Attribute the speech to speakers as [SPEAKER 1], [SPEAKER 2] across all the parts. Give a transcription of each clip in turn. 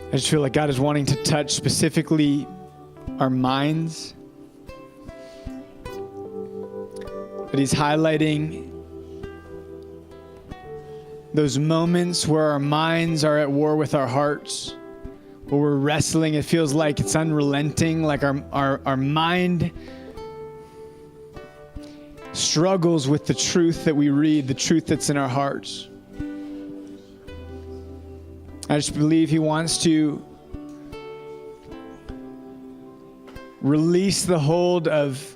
[SPEAKER 1] I just feel like God is wanting to touch specifically our minds. That He's highlighting those moments where our minds are at war with our hearts, where we're wrestling. It feels like it's unrelenting, like our mind struggles with the truth that we read, the truth that's in our hearts. I just believe He wants to release the hold of,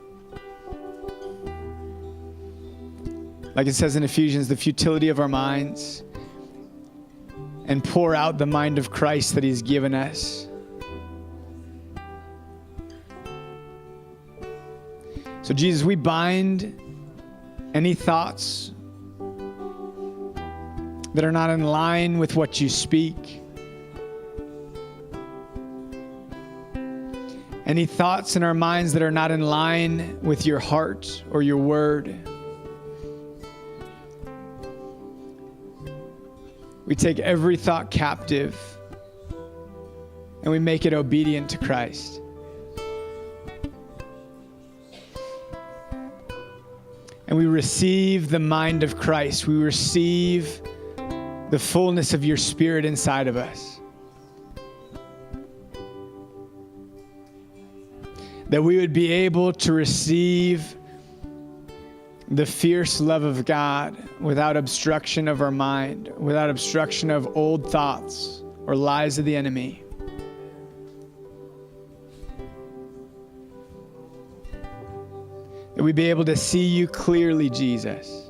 [SPEAKER 1] like it says in Ephesians, the futility of our minds, and pour out the mind of Christ that He's given us. So Jesus, we bind any thoughts that are not in line with what You speak. Any thoughts in our minds that are not in line with Your heart or Your word. We take every thought captive and we make it obedient to Christ. And we receive the mind of Christ. We receive the fullness of Your Spirit inside of us. That we would be able to receive the fierce love of God without obstruction of our mind, without obstruction of old thoughts or lies of the enemy. That we'd be able to see You clearly, Jesus.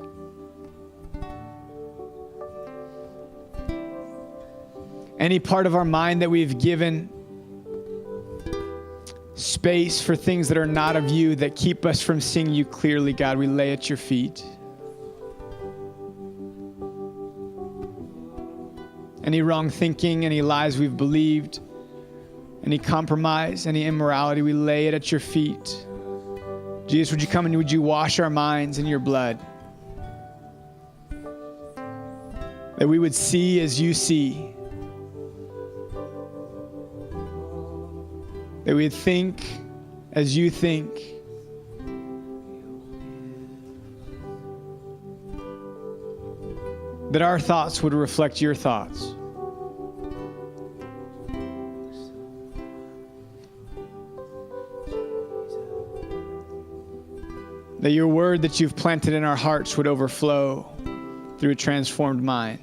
[SPEAKER 1] Any part of our mind that we've given space for things that are not of You, that keep us from seeing You clearly, God, we lay at Your feet. Any wrong thinking, any lies we've believed, any compromise, any immorality, we lay it at Your feet. Jesus, would You come and would You wash our minds in Your blood? That we would see as You see. That we'd think as You think. That our thoughts would reflect Your thoughts. That Your word that You've planted in our hearts would overflow through a transformed mind.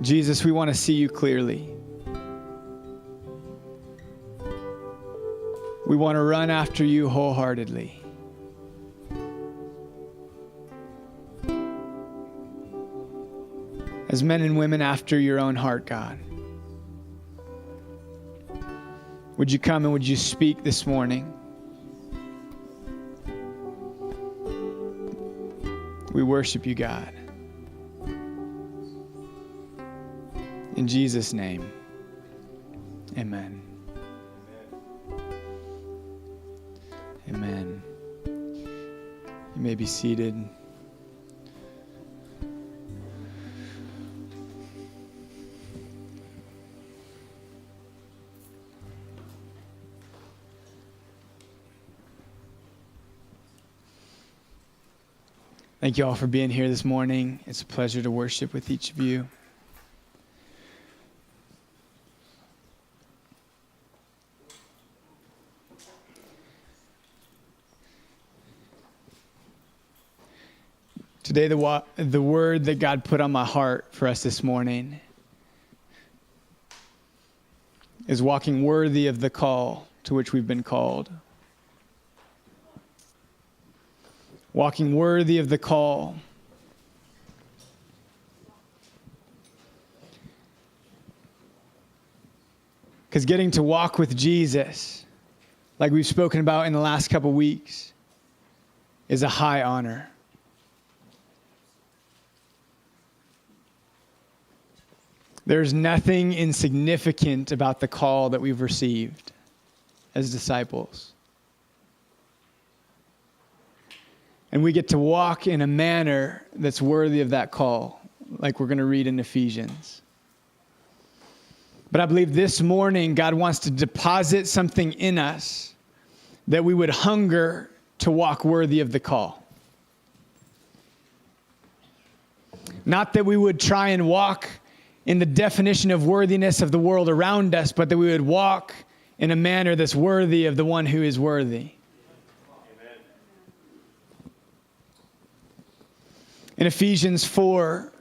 [SPEAKER 1] Jesus, we want to see You clearly. We want to run after You wholeheartedly. As men and women after Your own heart, God. Would You come and would You speak this morning? We worship You, God. In Jesus' name, amen. Amen. You may be seated. Thank you all for being here this morning. It's a pleasure to worship with each of you. Today, the word that God put on my heart for us this morning is walking worthy of the call to which we've been called. Walking worthy of the call. Because getting to walk with Jesus, like we've spoken about in the last couple weeks, is a high honor. There's nothing insignificant about the call that we've received as disciples. And we get to walk in a manner that's worthy of that call. like we're going to read in Ephesians. But I believe this morning God wants to deposit something in us that we would hunger to walk worthy of the call. Not that we would try and walk in the definition of worthiness of the world around us, but that we would walk in a manner that's worthy of the one who is worthy. Amen. In Ephesians 4,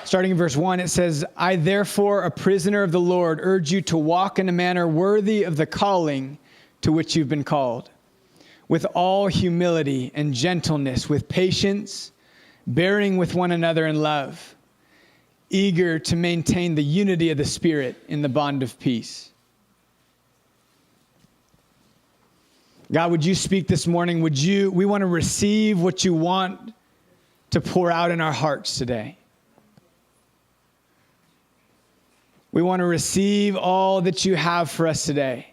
[SPEAKER 1] starting in verse 1, it says, I therefore, a prisoner of the Lord, urge you to walk in a manner worthy of the calling to which you've been called, with all humility and gentleness, with patience, bearing with one another in love, eager to maintain the unity of the Spirit in the bond of peace. God, would you speak this morning? We want to receive what you want to pour out in our hearts today. We want to receive all that you have for us today.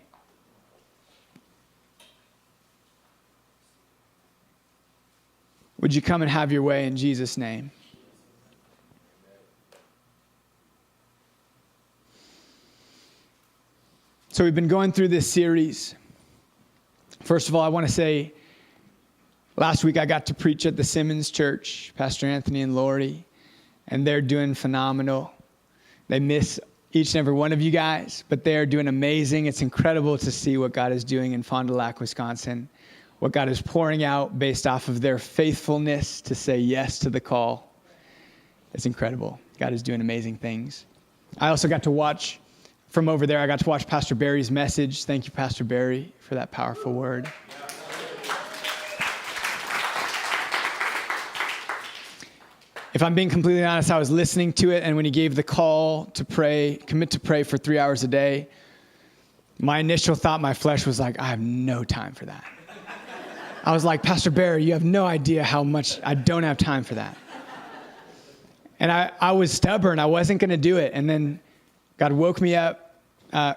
[SPEAKER 1] Would you come and have your way in Jesus' name? So we've been going through this series. First of all, I want to say, last week I got to preach at the Simmons Church, Pastor Anthony and Lori, and they're doing phenomenal. They miss each and every one of you guys, but they are doing amazing. It's incredible to see what God is doing in Fond du Lac, Wisconsin, what God is pouring out based off of their faithfulness to say yes to the call. It's incredible. God is doing amazing things. I also got to watch from over there. I got to watch Pastor Barry's message. Thank you, Pastor Barry, for that powerful word. If I'm being completely honest, I was listening to it, and when he gave the call to pray, commit to pray for 3 hours a day, my initial thought, my flesh was like, I have no time for that. I was like, Pastor Barry, you have no idea how much I don't have time for that. And I was stubborn. I wasn't going to do it. And then God woke me up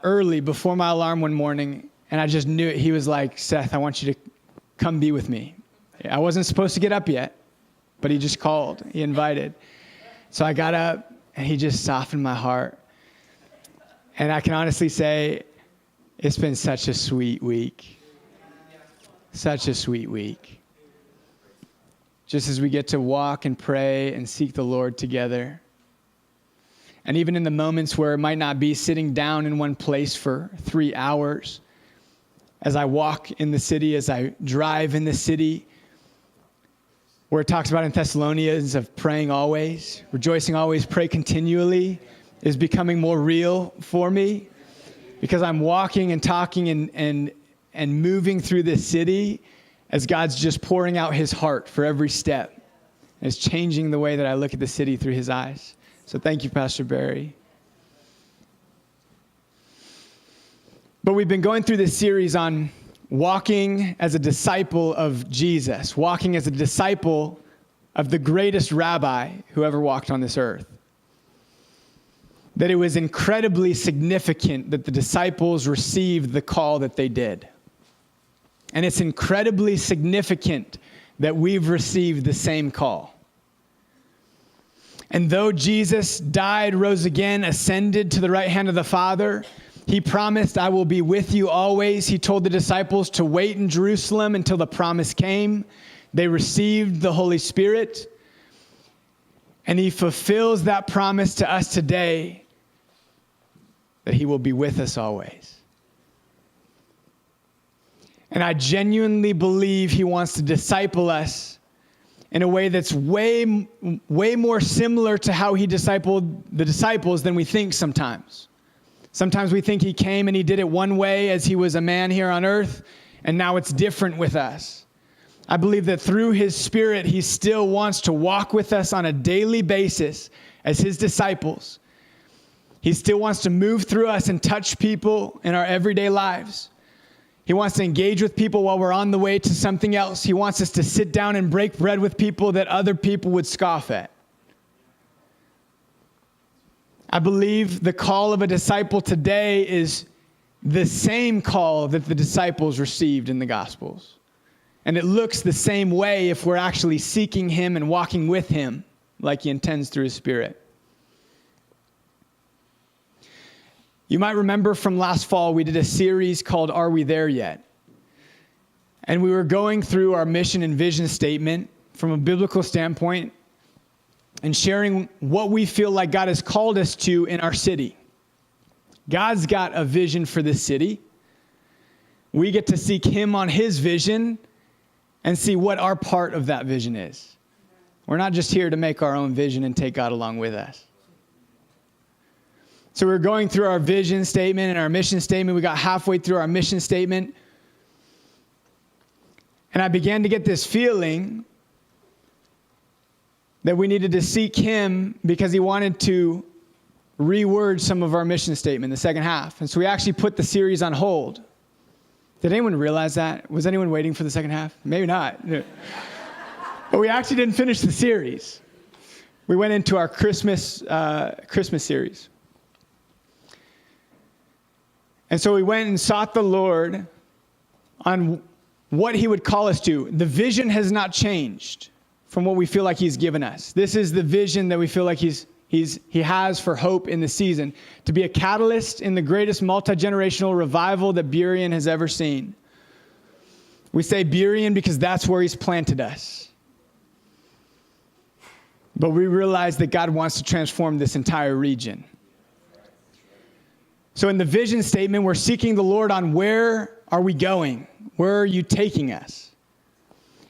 [SPEAKER 1] early before my alarm one morning, and I just knew it. He was like, Seth, I want you to come be with me. I wasn't supposed to get up yet, but he just called. He invited. So I got up, and he just softened my heart. And I can honestly say it's been such a sweet week. Such a sweet week. Just as we get to walk and pray and seek the Lord together. And even in the moments where it might not be sitting down in one place for 3 hours, as I walk in the city, as I drive in the city, where it talks about in Thessalonians of praying always, rejoicing always, pray continually, is becoming more real for me, because I'm walking and talking and moving through this city as God's just pouring out his heart for every step. And it's changing the way that I look at the city through his eyes. So thank you, Pastor Barry. But we've been going through this series on walking as a disciple of Jesus, walking as a disciple of the greatest rabbi who ever walked on this earth. That it was incredibly significant that the disciples received the call that they did. And it's incredibly significant that we've received the same call. And though Jesus died, rose again, ascended to the right hand of the Father, he promised, I will be with you always. He told the disciples to wait in Jerusalem until the promise came. They received the Holy Spirit. And he fulfills that promise to us today, that he will be with us always. And I genuinely believe he wants to disciple us in a way that's way more similar to how he discipled the disciples than we think sometimes. Sometimes we think he came and he did it one way as he was a man here on earth, and now it's different with us. I believe that through his Spirit, he still wants to walk with us on a daily basis as his disciples. He still wants to move through us and touch people in our everyday lives. He wants to engage with people while we're on the way to something else. He wants us to sit down and break bread with people that other people would scoff at. I believe the call of a disciple today is the same call that the disciples received in the Gospels. And it looks the same way if we're actually seeking him and walking with him like he intends through his Spirit. You might remember from last fall, we did a series called Are We There Yet? And we were going through our mission and vision statement from a biblical standpoint and sharing what we feel like God has called us to in our city. God's got a vision for this city. We get to seek him on his vision and see what our part of that vision is. We're not just here to make our own vision and take God along with us. So we're going through our vision statement and our mission statement. We got halfway through our mission statement. And I began to get this feeling that we needed to seek him because he wanted to reword some of our mission statement, the second half. And so we actually put the series on hold. Did anyone realize that? Was anyone waiting for the second half? Maybe not. No. But we actually didn't finish the series. We went into our Christmas series. And so we went and sought the Lord on what he would call us to. The vision has not changed from what we feel like he's given us. This is the vision that we feel like he has for hope in the season, to be a catalyst in the greatest multi-generational revival that Burien has ever seen. We say Burien because that's where he's planted us. But we realize that God wants to transform this entire region. So in the vision statement, we're seeking the Lord on where are we going? Where are you taking us?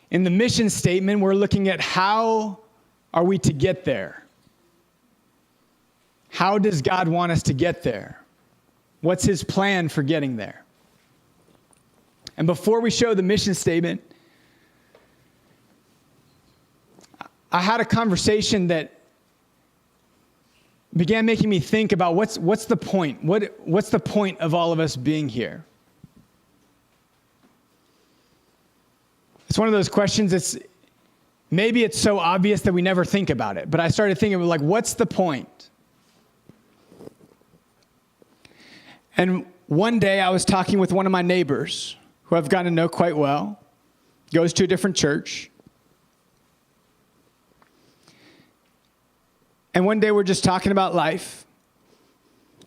[SPEAKER 1] In the mission statement, we're looking at how are we to get there? How does God want us to get there? What's his plan for getting there? And before we show the mission statement, I had a conversation that began making me think about what's the point? What's the point of all of us being here? It's one of those questions maybe it's so obvious that we never think about it. But I started thinking, like, what's the point? And one day I was talking with one of my neighbors who I've gotten to know quite well, goes to a different church. And one day we're just talking about life.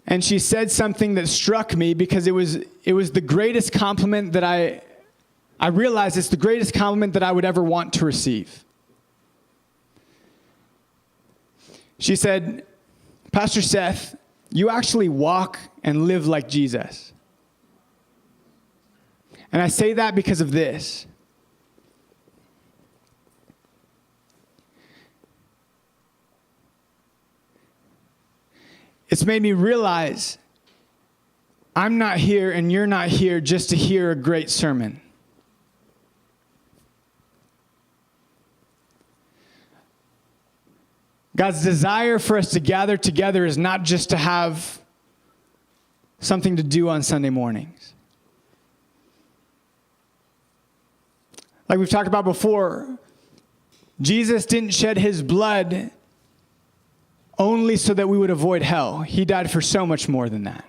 [SPEAKER 1] And she said something that struck me because it was the greatest compliment that I realized it's the greatest compliment that I would ever want to receive. She said, Pastor Seth, you actually walk and live like Jesus. And I say that because of this. It's made me realize I'm not here and you're not here just to hear a great sermon. God's desire for us to gather together is not just to have something to do on Sunday mornings. Like we've talked about before, Jesus didn't shed his blood only so that we would avoid hell. He died for so much more than that.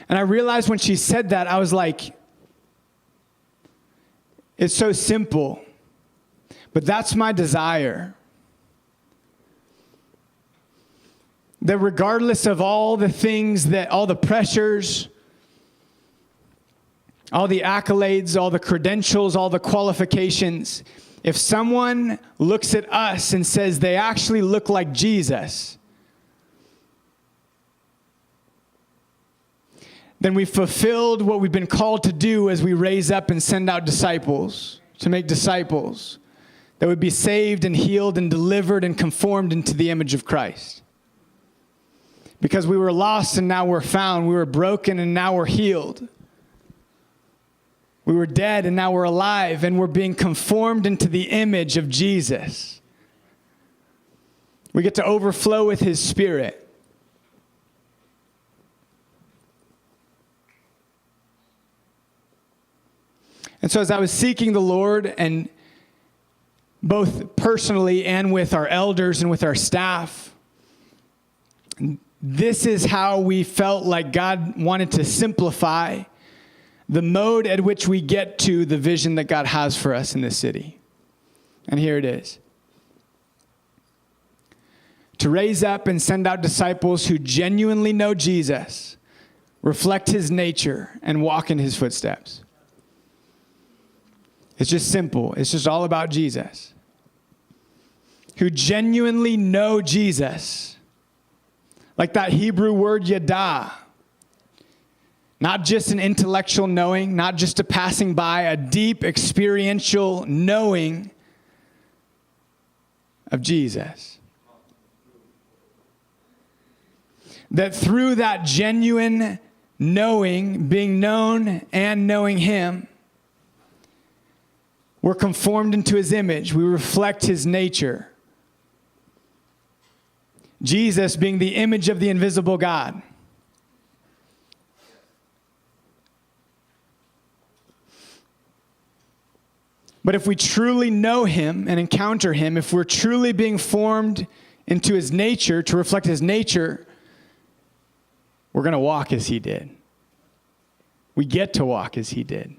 [SPEAKER 1] And I realized when she said that, I was like, it's so simple, but that's my desire. That regardless of all the things all the pressures, all the accolades, all the credentials, all the qualifications, if someone looks at us and says they actually look like Jesus, then we've fulfilled what we've been called to do as we raise up and send out disciples, to make disciples that would be saved and healed and delivered and conformed into the image of Christ. Because we were lost and now we're found. We were broken and now we're healed. We were dead and now we're alive and we're being conformed into the image of Jesus. We get to overflow with his Spirit. And so as I was seeking the Lord, and both personally and with our elders and with our staff, this is how we felt like God wanted to simplify the mode at which we get to the vision that God has for us in this city. And here it is. To raise up and send out disciples who genuinely know Jesus, reflect his nature, and walk in his footsteps. It's just simple. It's just all about Jesus. Who genuinely know Jesus. Like that Hebrew word yada. Not just an intellectual knowing, not just a passing by, a deep experiential knowing of Jesus. That through that genuine knowing, being known and knowing him, we're conformed into his image. We reflect his nature. Jesus being the image of the invisible God. But if we truly know him and encounter him, if we're truly being formed into his nature, to reflect his nature, we're going to walk as he did. We get to walk as he did.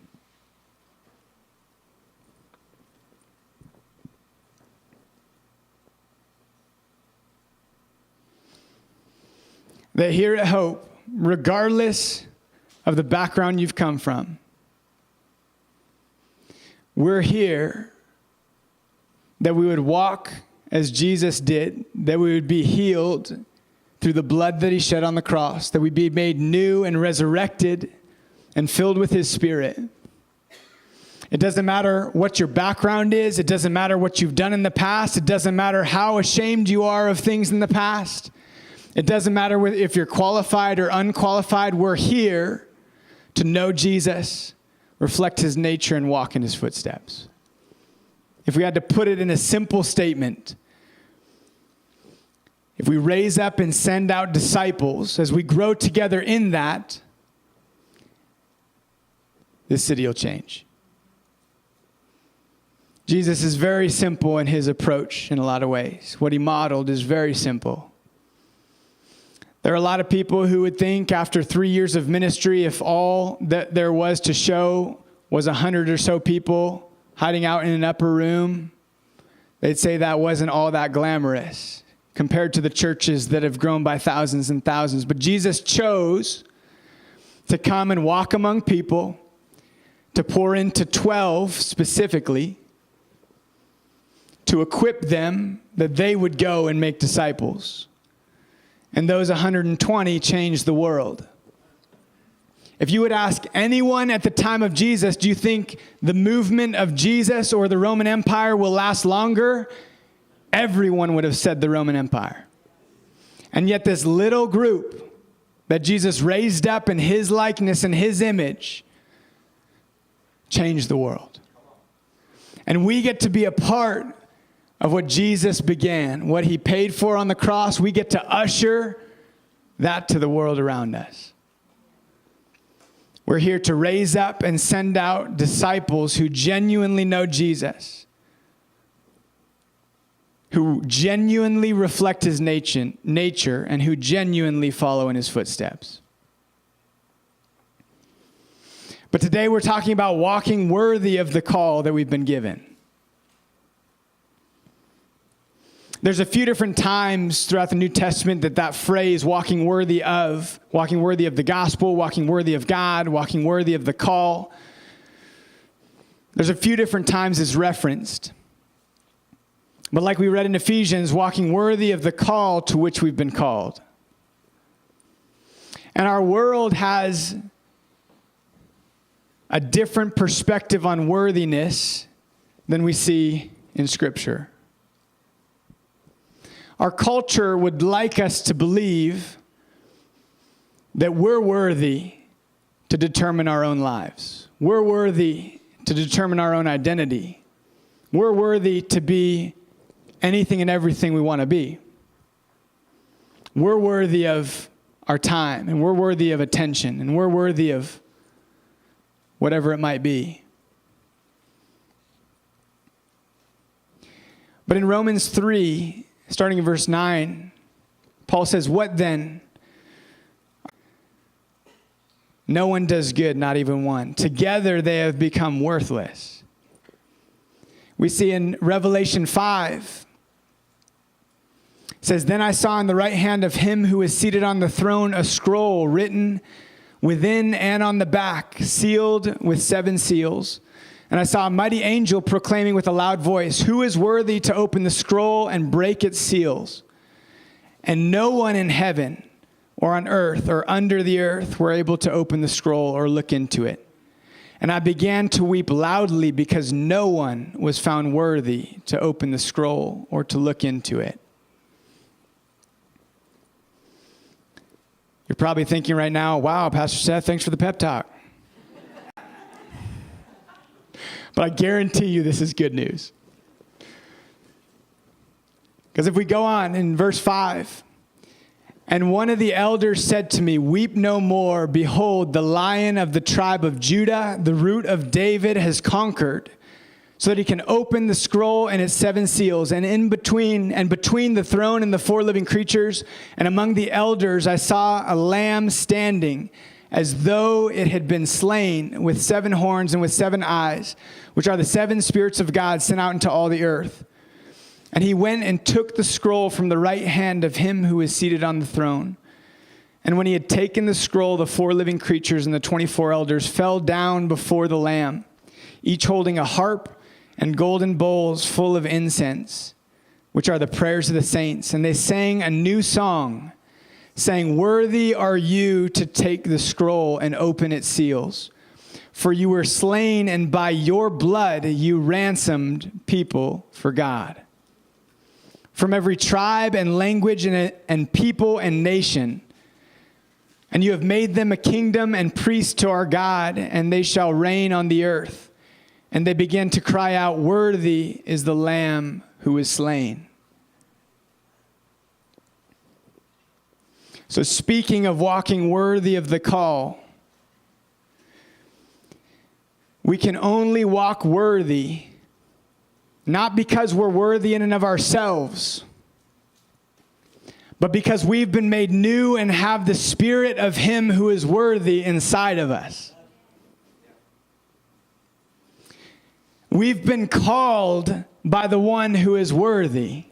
[SPEAKER 1] That here at Hope, regardless of the background you've come from, we're here that we would walk as Jesus did, that we would be healed through the blood that he shed on the cross, that we'd be made new and resurrected and filled with his Spirit. It doesn't matter what your background is. It doesn't matter what you've done in the past. It doesn't matter how ashamed you are of things in the past. It doesn't matter if you're qualified or unqualified. We're here to know Jesus, reflect his nature, and walk in his footsteps. If we had to put it in a simple statement, if we raise up and send out disciples, as we grow together in that, this city will change. Jesus is very simple in his approach in a lot of ways. What he modeled is very simple. There are a lot of people who would think after 3 years of ministry, if all that there was to show was 100 or so people hiding out in an upper room, they'd say that wasn't all that glamorous compared to the churches that have grown by thousands and thousands. But Jesus chose to come and walk among people, to pour into 12 specifically, to equip them that they would go and make disciples. And those 120 changed the world. If you would ask anyone at the time of Jesus, do you think the movement of Jesus or the Roman Empire will last longer? Everyone would have said the Roman Empire. And yet this little group that Jesus raised up in his likeness and his image changed the world. And we get to be a part of what Jesus began, what he paid for on the cross. We get to usher that to the world around us. We're here to raise up and send out disciples who genuinely know Jesus, who genuinely reflect his nature, and who genuinely follow in his footsteps. But today we're talking about walking worthy of the call that we've been given. There's a few different times throughout the New Testament that phrase, walking worthy of the gospel, walking worthy of God, walking worthy of the call. There's a few different times it's referenced. But like we read in Ephesians, walking worthy of the call to which we've been called. And our world has a different perspective on worthiness than we see in Scripture. Our culture would like us to believe that we're worthy to determine our own lives. We're worthy to determine our own identity. We're worthy to be anything and everything we want to be. We're worthy of our time, and we're worthy of attention, and we're worthy of whatever it might be. But in Romans 3, starting in verse 9, Paul says, "What then? No one does good, not even one. Together they have become worthless. We see in Revelation 5, it says, "Then I saw in the right hand of him who is seated on the throne a scroll written within and on the back, sealed with 7 seals. And I saw a mighty angel proclaiming with a loud voice, 'Who is worthy to open the scroll and break its seals?' And no one in heaven or on earth or under the earth were able to open the scroll or look into it. And I began to weep loudly because no one was found worthy to open the scroll or to look into it." You're probably thinking right now, "Wow, Pastor Seth, thanks for the pep talk." But I guarantee you this is good news. Because if we go on in verse 5, "And one of the elders said to me, 'Weep no more. Behold, the Lion of the tribe of Judah, the Root of David, has conquered, so that he can open the scroll and its 7 seals. And between the throne and the 4 living creatures, and among the elders, I saw a lamb standing, as though it had been slain, with 7 horns and with 7 eyes, which are the 7 spirits of God sent out into all the earth. And he went and took the scroll from the right hand of him who is seated on the throne. And when he had taken the scroll, the 4 living creatures and the 24 elders fell down before the Lamb, each holding a harp and golden bowls full of incense, which are the prayers of the saints. And they sang a new song, saying, 'Worthy are you to take the scroll and open its seals. For you were slain, and by your blood you ransomed people for God, from every tribe and language and people and nation. And you have made them a kingdom and priests to our God, and they shall reign on the earth.' And they began to cry out, 'Worthy is the Lamb who was slain.'" So speaking of walking worthy of the call, we can only walk worthy, not because we're worthy in and of ourselves, but because we've been made new and have the Spirit of Him who is worthy inside of us. We've been called by the one who is worthy.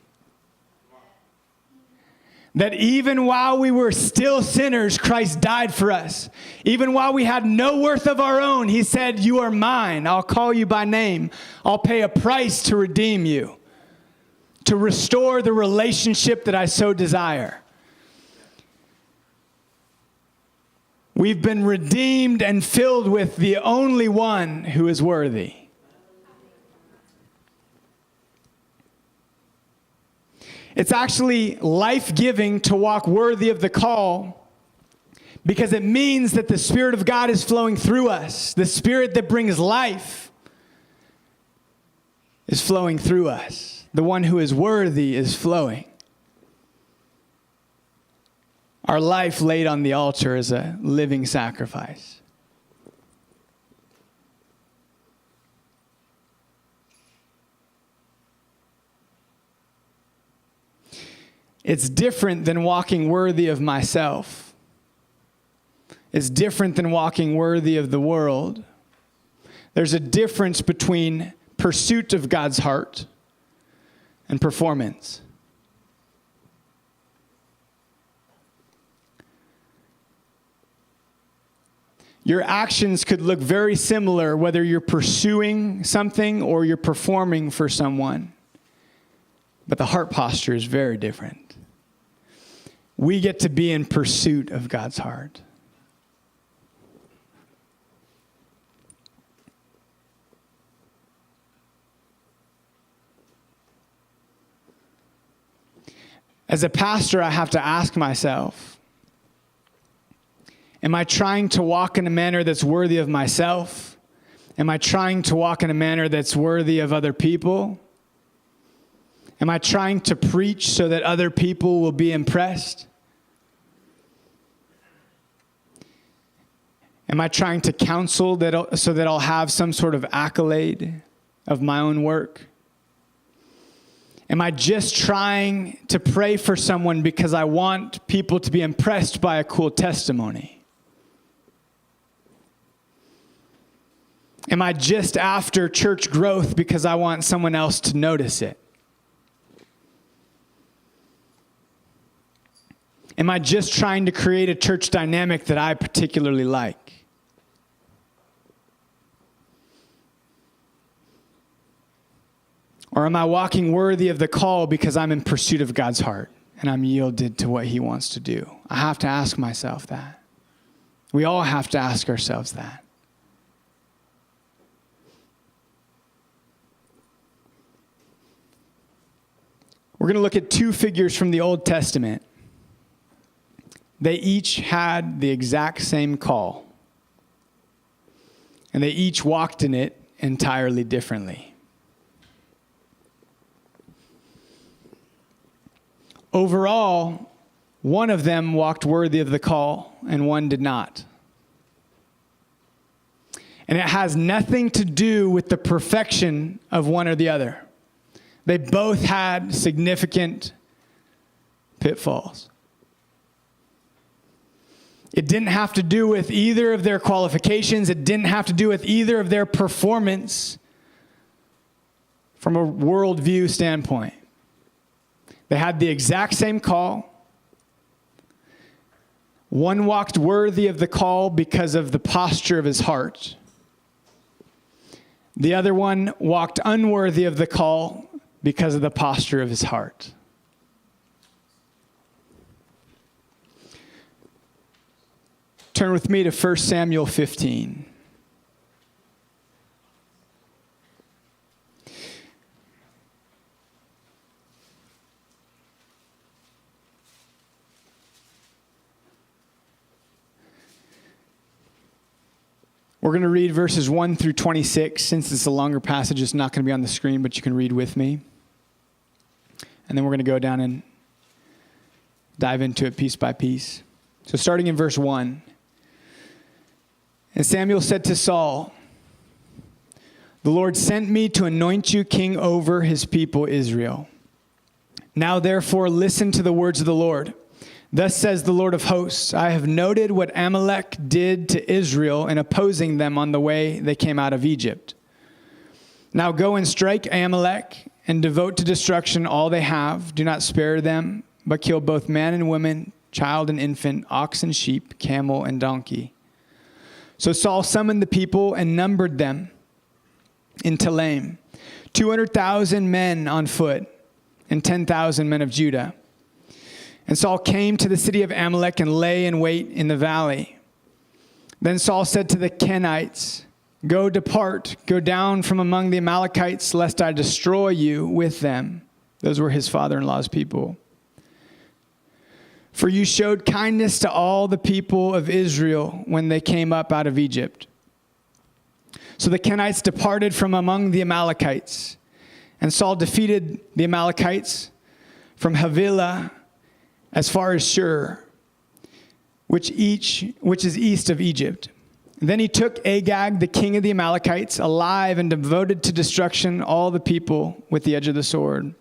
[SPEAKER 1] That even while we were still sinners, Christ died for us. Even while we had no worth of our own, He said, "You are mine. I'll call you by name. I'll pay a price to redeem you, to restore the relationship that I so desire." We've been redeemed and filled with the only one who is worthy. It's actually life-giving to walk worthy of the call, because it means that the Spirit of God is flowing through us. The Spirit that brings life is flowing through us. The one who is worthy is flowing. Our life laid on the altar is a living sacrifice. It's different than walking worthy of myself. It's different than walking worthy of the world. There's a difference between pursuit of God's heart and performance. Your actions could look very similar whether you're pursuing something or you're performing for someone. But the heart posture is very different. We get to be in pursuit of God's heart. As a pastor, I have to ask myself, am I trying to walk in a manner that's worthy of myself? Am I trying to walk in a manner that's worthy of other people? Am I trying to preach so that other people will be impressed? Am I trying to counsel so that I'll have some sort of accolade of my own work? Am I just trying to pray for someone because I want people to be impressed by a cool testimony? Am I just after church growth because I want someone else to notice it? Am I just trying to create a church dynamic that I particularly like? Or am I walking worthy of the call because I'm in pursuit of God's heart and I'm yielded to what he wants to do? I have to ask myself that. We all have to ask ourselves that. We're going to look at two figures from the Old Testament. They each had the exact same call, and they each walked in it entirely differently. Overall, one of them walked worthy of the call, and one did not. And it has nothing to do with the perfection of one or the other. They both had significant pitfalls. It didn't have to do with either of their qualifications. It didn't have to do with either of their performance from a worldview standpoint. They had the exact same call. One walked worthy of the call because of the posture of his heart. The other one walked unworthy of the call because of the posture of his heart. Turn with me to 1 Samuel 15. We're going to read verses 1 through 26. Since it's a longer passage, it's not going to be on the screen, but you can read with me. And then we're going to go down and dive into it piece by piece. So starting in verse 1. And Samuel said to Saul, "The Lord sent me to anoint you king over his people Israel. Now therefore listen to the words of the Lord. Thus says the Lord of hosts, I have noted what Amalek did to Israel in opposing them on the way they came out of Egypt. Now go and strike Amalek and devote to destruction all they have. Do not spare them, but kill both man and woman, child and infant, ox and sheep, camel and donkey." So Saul summoned the people and numbered them in Telaim, 200,000 men on foot and 10,000 men of Judah. And Saul came to the city of Amalek and lay in wait in the valley. Then Saul said to the Kenites, "Go, depart, go down from among the Amalekites, lest I destroy you with them." Those were his father-in-law's people. "For you showed kindness to all the people of Israel when they came up out of Egypt." So the Kenites departed from among the Amalekites, and Saul defeated the Amalekites from Havilah as far as Shur, which is east of Egypt. Then he took Agag, the king of the Amalekites, alive, and devoted to destruction all the people with the edge of the sword.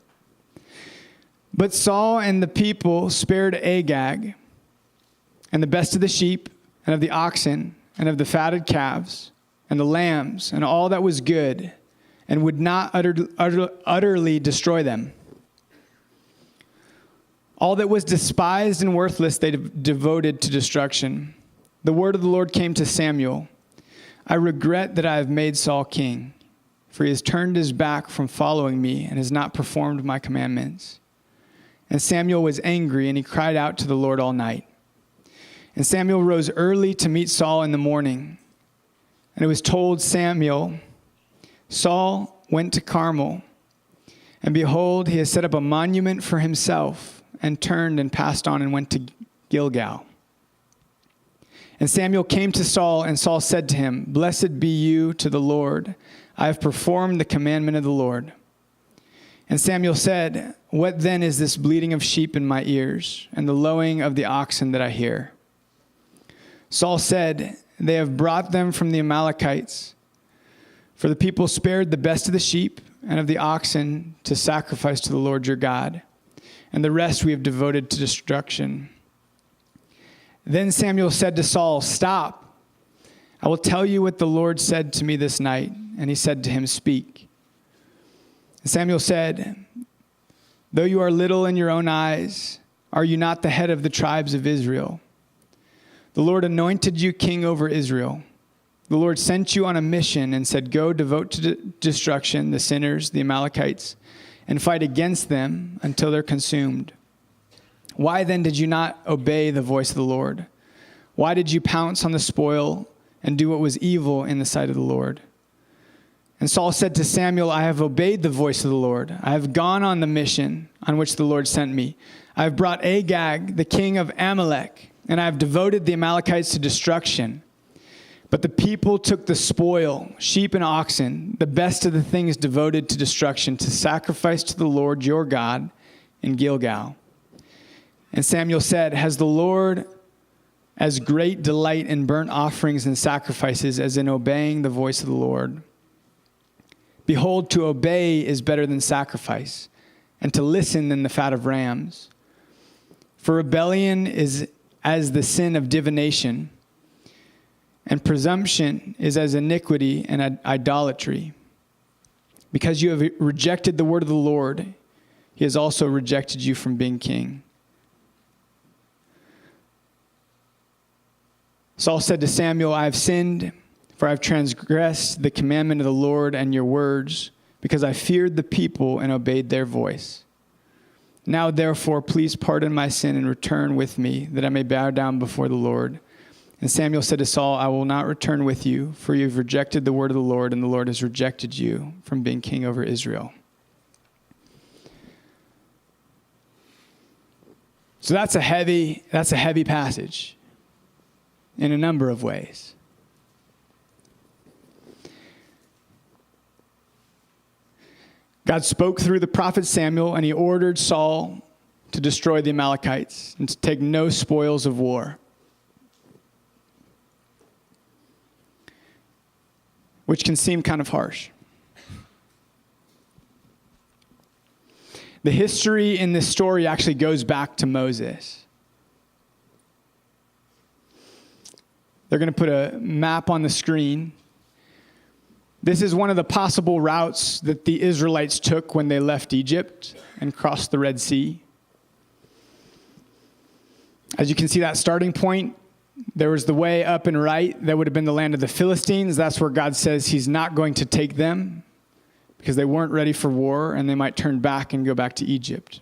[SPEAKER 1] But Saul and the people spared Agag, and the best of the sheep, and of the oxen, and of the fatted calves, and the lambs, and all that was good, and would not utterly destroy them. All that was despised and worthless they devoted to destruction. The word of the Lord came to Samuel. "I regret that I have made Saul king, for he has turned his back from following me and has not performed my commandments." And Samuel was angry, and he cried out to the Lord all night. And Samuel rose early to meet Saul in the morning. And it was told Samuel, "Saul went to Carmel, and behold, he has set up a monument for himself, and turned and passed on and went to Gilgal." And Samuel came to Saul, and Saul said to him, "Blessed be you to the Lord. I have performed the commandment of the Lord." And Samuel said, "What then is this bleating of sheep in my ears, and the lowing of the oxen that I hear?" Saul said, "They have brought them from the Amalekites. For the people spared the best of the sheep and of the oxen to sacrifice to the Lord your God, and the rest we have devoted to destruction." Then Samuel said to Saul, "Stop, I will tell you what the Lord said to me this night. And he said to him, speak. And Samuel said, though you are little in your own eyes, are you not the head of the tribes of Israel? The Lord anointed you king over Israel. The Lord sent you on a mission and said, go devote to destruction the sinners, the Amalekites, and fight against them until they're consumed. Why then did you not obey the voice of the Lord? Why did you pounce on the spoil and do what was evil in the sight of the Lord? And Saul said to Samuel, I have obeyed the voice of the Lord. I have gone on the mission on which the Lord sent me. I have brought Agag, the king of Amalek, and I have devoted the Amalekites to destruction. But the people took the spoil, sheep and oxen, the best of the things devoted to destruction, to sacrifice to the Lord your God in Gilgal. And Samuel said, has the Lord as great delight in burnt offerings and sacrifices as in obeying the voice of the Lord? Behold, to obey is better than sacrifice, and to listen than the fat of rams. For rebellion is as the sin of divination, and presumption is as iniquity and idolatry. Because you have rejected the word of the Lord, he has also rejected you from being king. Saul said to Samuel, I have sinned, for I have transgressed the commandment of the Lord and your words, because I feared the people and obeyed their voice. Now, therefore, please pardon my sin and return with me, that I may bow down before the Lord. And Samuel said to Saul, I will not return with you, for you have rejected the word of the Lord, and the Lord has rejected you from being king over Israel. So that's a heavy passage in a number of ways. God spoke through the prophet Samuel, and he ordered Saul to destroy the Amalekites and to take no spoils of war, which can seem kind of harsh. The history in this story actually goes back to Moses. They're going to put a map on the screen. This is one of the possible routes that the Israelites took when they left Egypt and crossed the Red Sea. As you can see, that starting point, there was the way up and right. That would have been the land of the Philistines. That's where God says he's not going to take them because they weren't ready for war and they might turn back and go back to Egypt.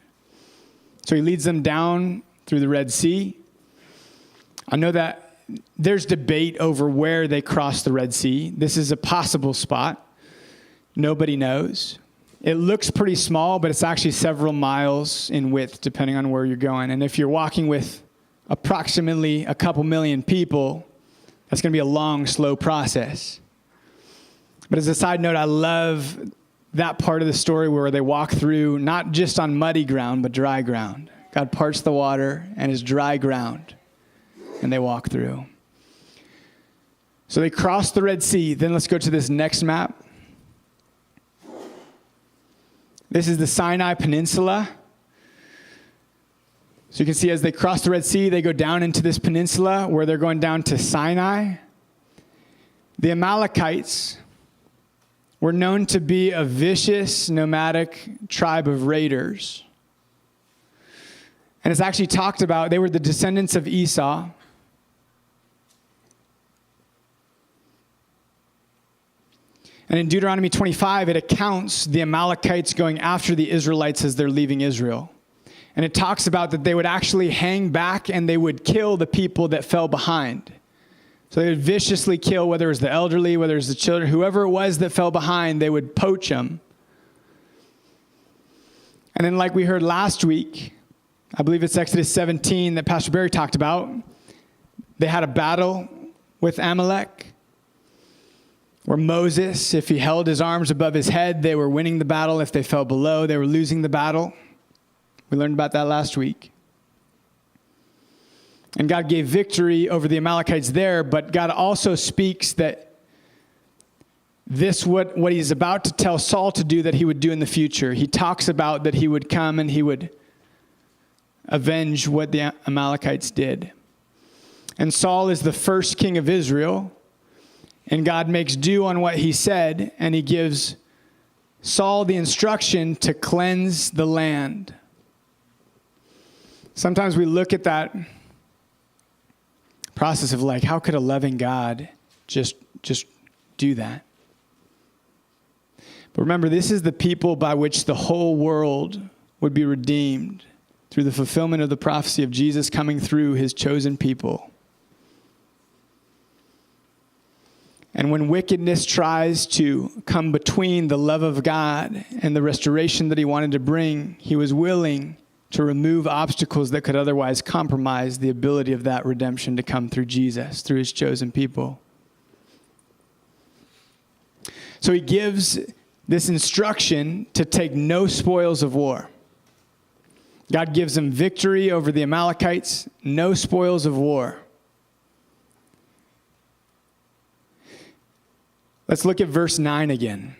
[SPEAKER 1] So he leads them down through the Red Sea. I know that there's debate over where they crossed the Red Sea. This is a possible spot. Nobody knows. It looks pretty small, but it's actually several miles in width, depending on where you're going. And if you're walking with approximately a couple million people, that's going to be a long, slow process. But as a side note, I love that part of the story where they walk through, not just on muddy ground, but dry ground. God parts the water and it's dry ground. And they walk through. So they cross the Red Sea. Then let's go to this next map. This is the Sinai Peninsula. So you can see as they cross the Red Sea, they go down into this peninsula where they're going down to Sinai. The Amalekites were known to be a vicious, nomadic tribe of raiders. And it's actually talked about, they were the descendants of Esau. And in Deuteronomy 25, it accounts the Amalekites going after the Israelites as they're leaving Israel. And it talks about that they would actually hang back and they would kill the people that fell behind. So they would viciously kill, whether it was the elderly, whether it was the children, whoever it was that fell behind, they would poach them. And then like we heard last week, I believe it's Exodus 17 that Pastor Barry talked about, they had a battle with Amalek, where Moses, if he held his arms above his head, they were winning the battle. If they fell below, they were losing the battle. We learned about that last week. And God gave victory over the Amalekites there, but God also speaks that this what he's about to tell Saul to do that he would do in the future. He talks about that he would come and he would avenge what the Amalekites did. And Saul is the first king of Israel. And God makes do on what he said, and he gives Saul the instruction to cleanse the land. Sometimes we look at that process of like, how could a loving God just do that? But remember, this is the people by which the whole world would be redeemed through the fulfillment of the prophecy of Jesus coming through his chosen people. And when wickedness tries to come between the love of God and the restoration that he wanted to bring, he was willing to remove obstacles that could otherwise compromise the ability of that redemption to come through Jesus, through his chosen people. So he gives this instruction to take no spoils of war. God gives him victory over the Amalekites, no spoils of war. Let's look at verse 9 again.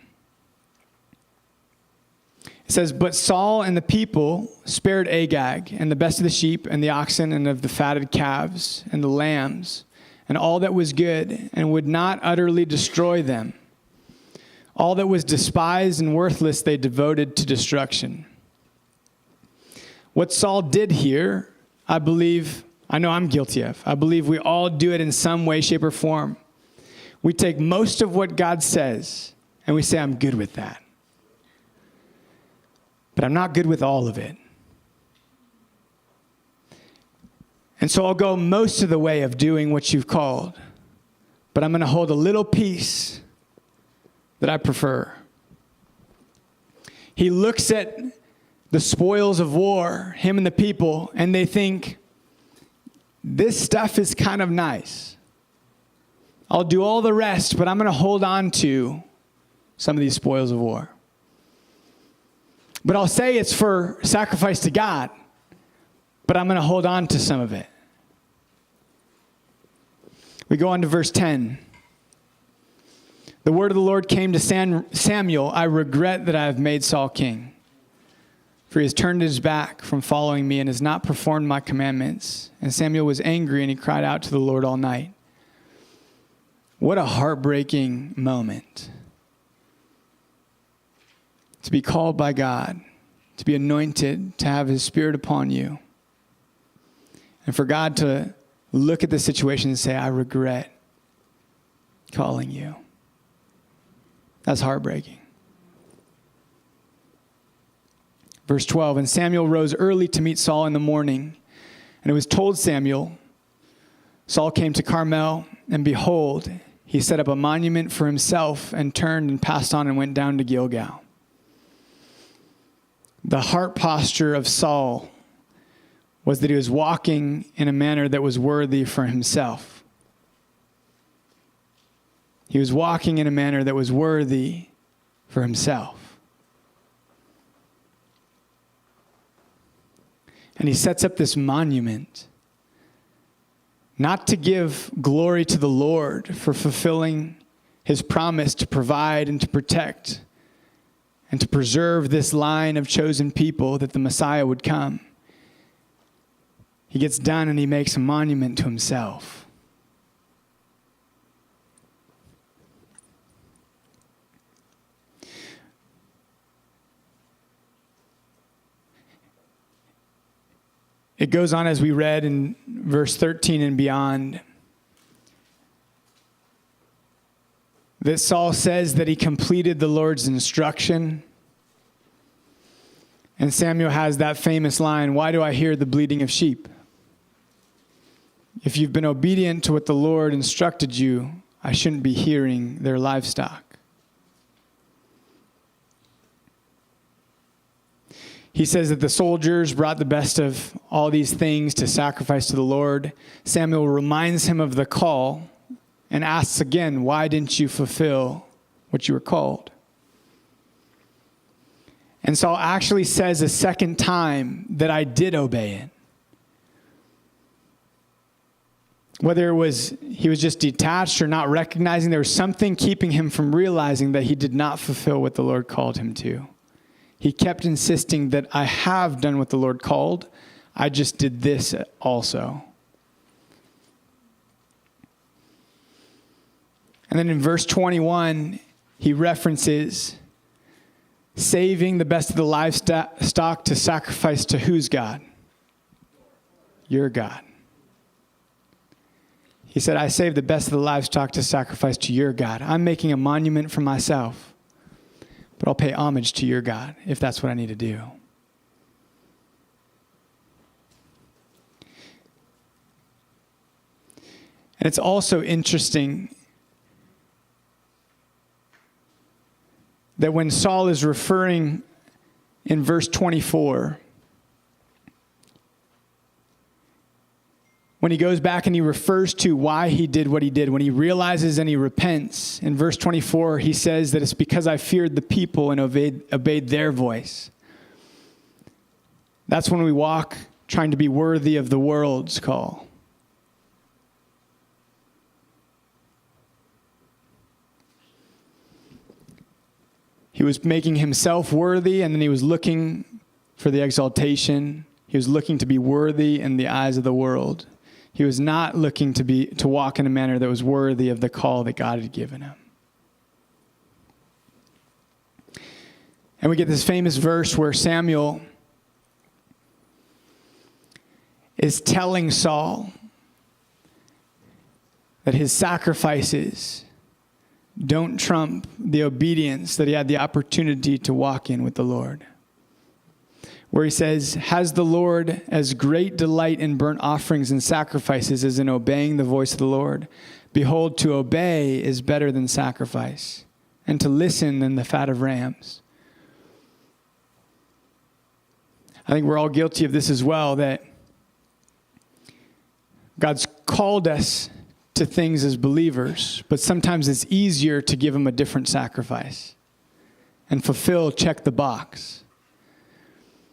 [SPEAKER 1] It says, "But Saul and the people spared Agag, and the best of the sheep, and the oxen, and of the fatted calves, and the lambs, and all that was good, and would not utterly destroy them. All that was despised and worthless they devoted to destruction." What Saul did here, I know I'm guilty of. I believe we all do it in some way, shape, or form. We take most of what God says, and we say, I'm good with that. But I'm not good with all of it. And so I'll go most of the way of doing what you've called, but I'm going to hold a little piece that I prefer. He looks at the spoils of war, him and the people, and they think, this stuff is kind of nice. I'll do all the rest, but I'm going to hold on to some of these spoils of war. But I'll say it's for sacrifice to God, but I'm going to hold on to some of it. We go on to verse 10. "The word of the Lord came to Samuel, I regret that I have made Saul king, for he has turned his back from following me and has not performed my commandments. And Samuel was angry, and he cried out to the Lord all night." What a heartbreaking moment. To be called by God, to be anointed, to have his Spirit upon you. And for God to look at the situation and say, I regret calling you. That's heartbreaking. Verse 12, "And Samuel rose early to meet Saul in the morning. And it was told Samuel, Saul came to Carmel, and behold, he set up a monument for himself and turned and passed on and went down to Gilgal." The heart posture of Saul was that he was walking in a manner that was worthy for himself. He was walking in a manner that was worthy for himself. And he sets up this monument, not to give glory to the Lord for fulfilling his promise to provide and to protect and to preserve this line of chosen people that the Messiah would come. He gets done and he makes a monument to himself. It goes on as we read in verse 13 and beyond, that Saul says that he completed the Lord's instruction. And Samuel has that famous line, "Why do I hear the bleating of sheep? If you've been obedient to what the Lord instructed you, I shouldn't be hearing their livestock." He says that the soldiers brought the best of all these things to sacrifice to the Lord. Samuel reminds him of the call and asks again, why didn't you fulfill what you were called? And Saul actually says a second time that I did obey it. Whether it was he was just detached or not recognizing, there was something keeping him from realizing that he did not fulfill what the Lord called him to. He kept insisting that I have done what the Lord called. I just did this also. And then in verse 21, he references saving the best of the livestock to sacrifice to whose God? Your God. He said, I saved the best of the livestock to sacrifice to your God. I'm making a monument for myself, but I'll pay homage to your God if that's what I need to do. And it's also interesting that when Saul is referring in verse 24, when he goes back and he refers to why he did what he did, when he realizes and he repents, in verse 24, he says that it's because I feared the people and obeyed their voice. That's when we walk trying to be worthy of the world's call. He was making himself worthy, and then he was looking for the exaltation. He was looking to be worthy in the eyes of the world. He was not looking to walk in a manner that was worthy of the call that God had given him. And we get this famous verse where Samuel is telling Saul that his sacrifices don't trump the obedience that he had the opportunity to walk in with the Lord. Where he says, has the Lord as great delight in burnt offerings and sacrifices as in obeying the voice of the Lord? Behold, to obey is better than sacrifice, and to listen than the fat of rams. I think we're all guilty of this as well, that God's called us to things as believers, but sometimes it's easier to give him a different sacrifice and fulfill, check the box.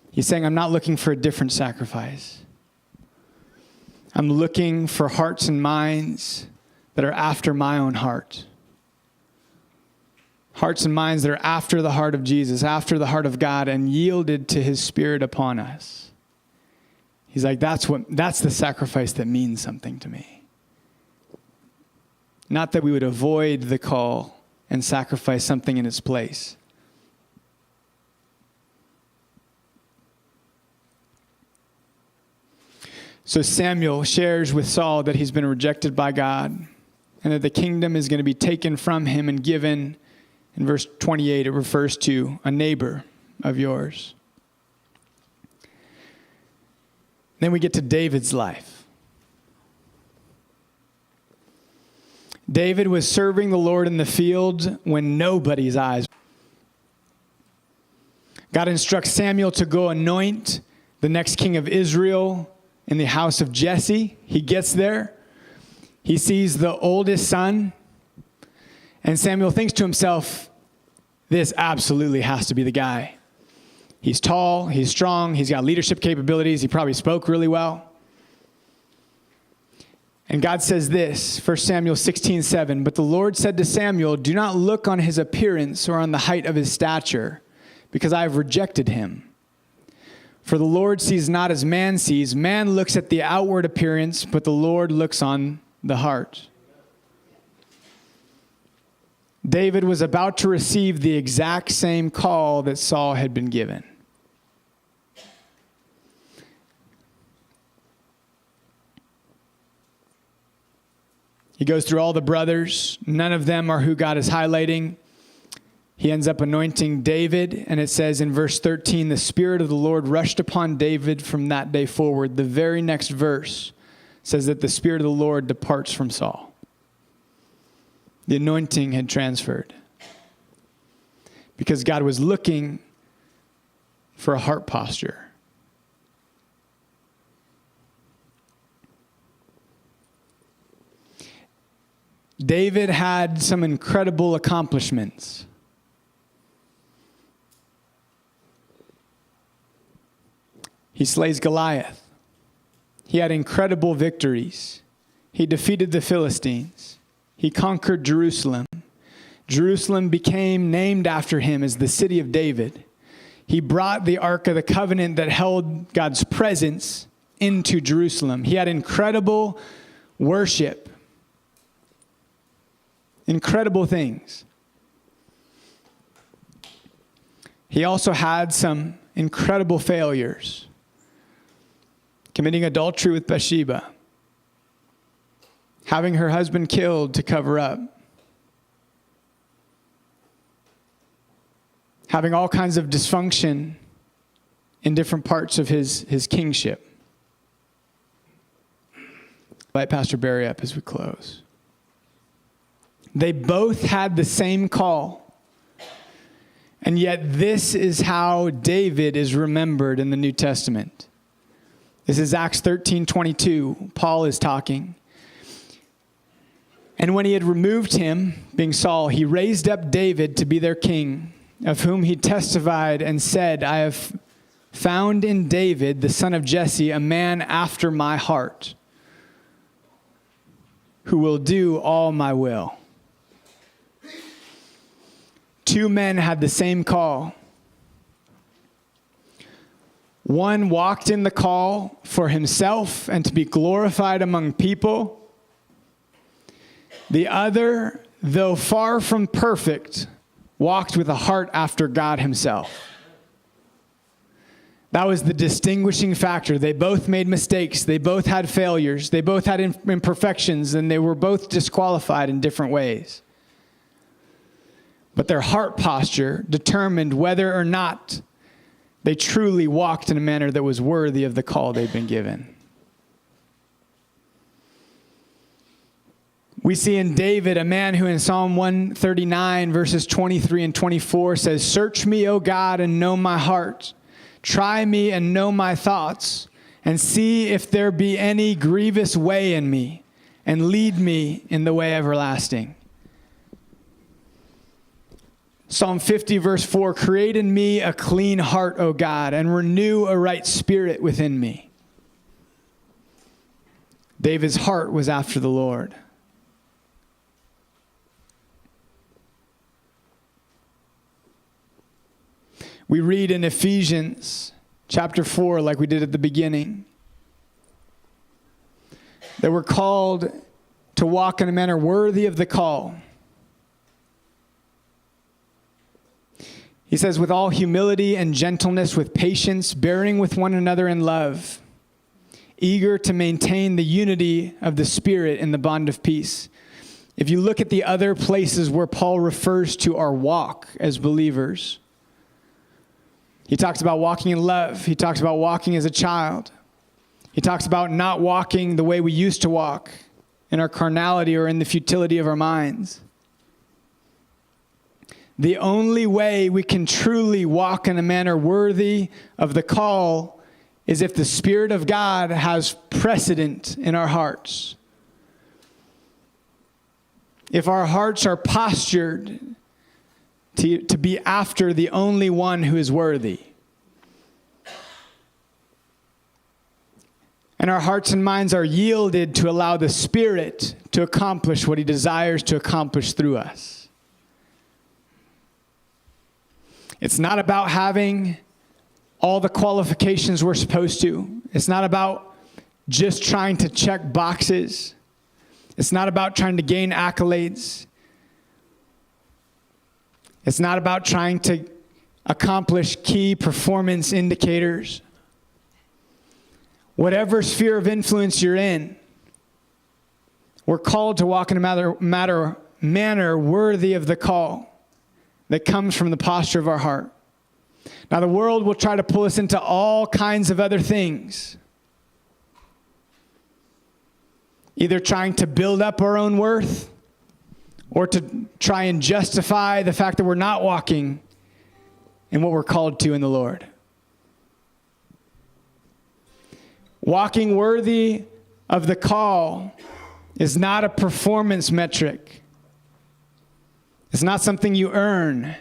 [SPEAKER 1] He's saying, I'm not looking for a different sacrifice. I'm looking for hearts and minds that are after my own heart. Hearts and minds that are after the heart of Jesus, after the heart of God, and yielded to his Spirit upon us. He's like, that's the sacrifice that means something to me. Not that we would avoid the call and sacrifice something in its place. So Samuel shares with Saul that he's been rejected by God and that the kingdom is going to be taken from him and given. In verse 28, it refers to a neighbor of yours. Then we get to David's life. David was serving the Lord in the field when nobody's eyes. God instructs Samuel to go anoint the next king of Israel in the house of Jesse. He gets there. He sees the oldest son. And Samuel thinks to himself, this absolutely has to be the guy. He's tall, he's strong, he's got leadership capabilities, he probably spoke really well. And God says this, 1 Samuel 16:7, but the Lord said to Samuel, do not look on his appearance or on the height of his stature, because I have rejected him. For the Lord sees not as man sees. Man looks at the outward appearance, but the Lord looks on the heart. David was about to receive the exact same call that Saul had been given. He goes through all the brothers. None of them are who God is highlighting. He ends up anointing David, and it says in verse 13, the Spirit of the Lord rushed upon David from that day forward. The very next verse says that the Spirit of the Lord departs from Saul. The anointing had transferred because God was looking for a heart posture. David had some incredible accomplishments. He slays Goliath. He had incredible victories. He defeated the Philistines. He conquered Jerusalem. Jerusalem became named after him as the city of David. He brought the Ark of the Covenant that held God's presence into Jerusalem. He had incredible worship. incredible things. He also had some incredible failures. Committing adultery with Bathsheba. Having her husband killed to cover up. Having all kinds of dysfunction in different parts of his kingship. Invite Pastor Barry up as we close. They both had the same call. And yet this is how David is remembered in the New Testament. This is Acts 13:22. Paul is talking. And when he had removed him, being Saul, he raised up David to be their king, of whom he testified and said, I have found in David, the son of Jesse, a man after my heart, who will do all my will. Two men had the same call. One walked in the call for himself and to be glorified among people. The other, though far from perfect, walked with a heart after God himself. That was the distinguishing factor. They both made mistakes. They both had failures. They both had imperfections, and they were both disqualified in different ways. But their heart posture determined whether or not they truly walked in a manner that was worthy of the call they'd been given. We see in David a man who in Psalm 139 verses 23 and 24 says, Search me, O God, and know my heart. Try me and know my thoughts, and see if there be any grievous way in me, and lead me in the way everlasting. Psalm 50 verse 4, Create in me a clean heart, O God, and renew a right spirit within me. David's heart was after the Lord. We read in Ephesians chapter 4, like we did at the beginning, that we're called to walk in a manner worthy of the call. He says, with all humility and gentleness, with patience, bearing with one another in love, eager to maintain the unity of the Spirit in the bond of peace. If you look at the other places where Paul refers to our walk as believers, he talks about walking in love. He talks about walking as a child. He talks about not walking the way we used to walk in our carnality or in the futility of our minds. The only way we can truly walk in a manner worthy of the call is if the Spirit of God has precedent in our hearts. If our hearts are postured to be after the only one who is worthy. And our hearts and minds are yielded to allow the Spirit to accomplish what he desires to accomplish through us. It's not about having all the qualifications we're supposed to. It's not about just trying to check boxes. It's not about trying to gain accolades. It's not about trying to accomplish key performance indicators. Whatever sphere of influence you're in, we're called to walk in a manner worthy of the call that comes from the posture of our heart. Now, the world will try to pull us into all kinds of other things. Either trying to build up our own worth or to try and justify the fact that we're not walking in what we're called to in the Lord. Walking worthy of the call is not a performance metric. It's not something you earn.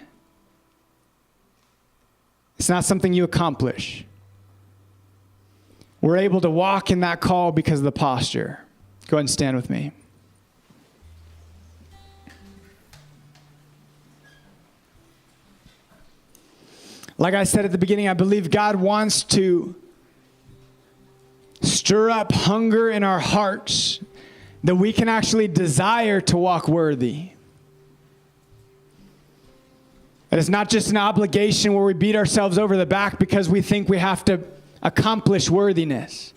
[SPEAKER 1] It's not something you accomplish. We're able to walk in that call because of the posture. Go ahead and stand with me. Like I said at the beginning, I believe God wants to stir up hunger in our hearts that we can actually desire to walk worthy. That it's not just an obligation where we beat ourselves over the back because we think we have to accomplish worthiness.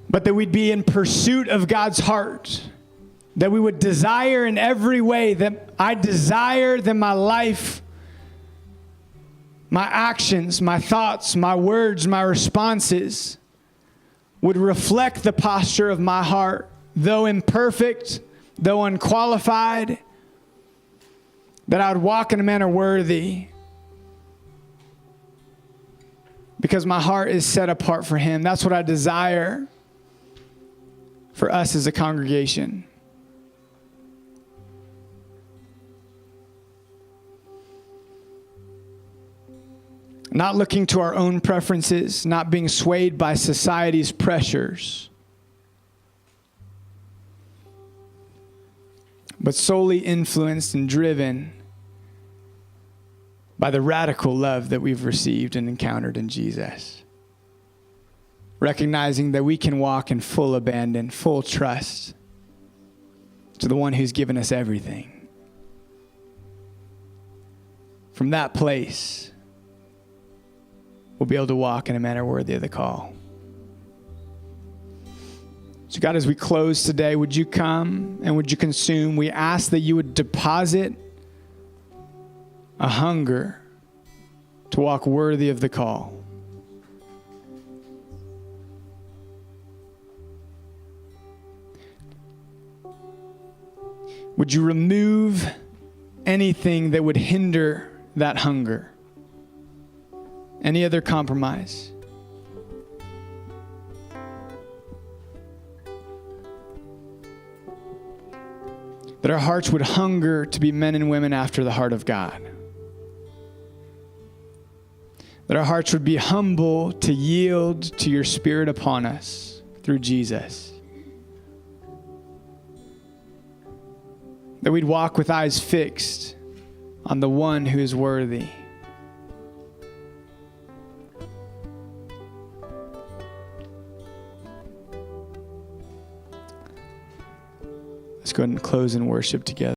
[SPEAKER 1] But that we'd be in pursuit of God's heart. That we would desire in every way, that I desire that my life, my actions, my thoughts, my words, my responses would reflect the posture of my heart, though imperfect, though unqualified, that I would walk in a manner worthy because my heart is set apart for Him. That's what I desire for us as a congregation. Not looking to our own preferences, not being swayed by society's pressures, but solely influenced and driven by the radical love that we've received and encountered in Jesus. Recognizing that we can walk in full abandon, full trust to the one who's given us everything. From that place, we'll be able to walk in a manner worthy of the call. So God, as we close today, would you come and would you consume? We ask that you would deposit a hunger to walk worthy of the call. Would you remove anything that would hinder that hunger? Any other compromise? That our hearts would hunger to be men and women after the heart of God. That our hearts would be humble to yield to your Spirit upon us through Jesus. That we'd walk with eyes fixed on the one who is worthy. Let's go ahead and close in worship together.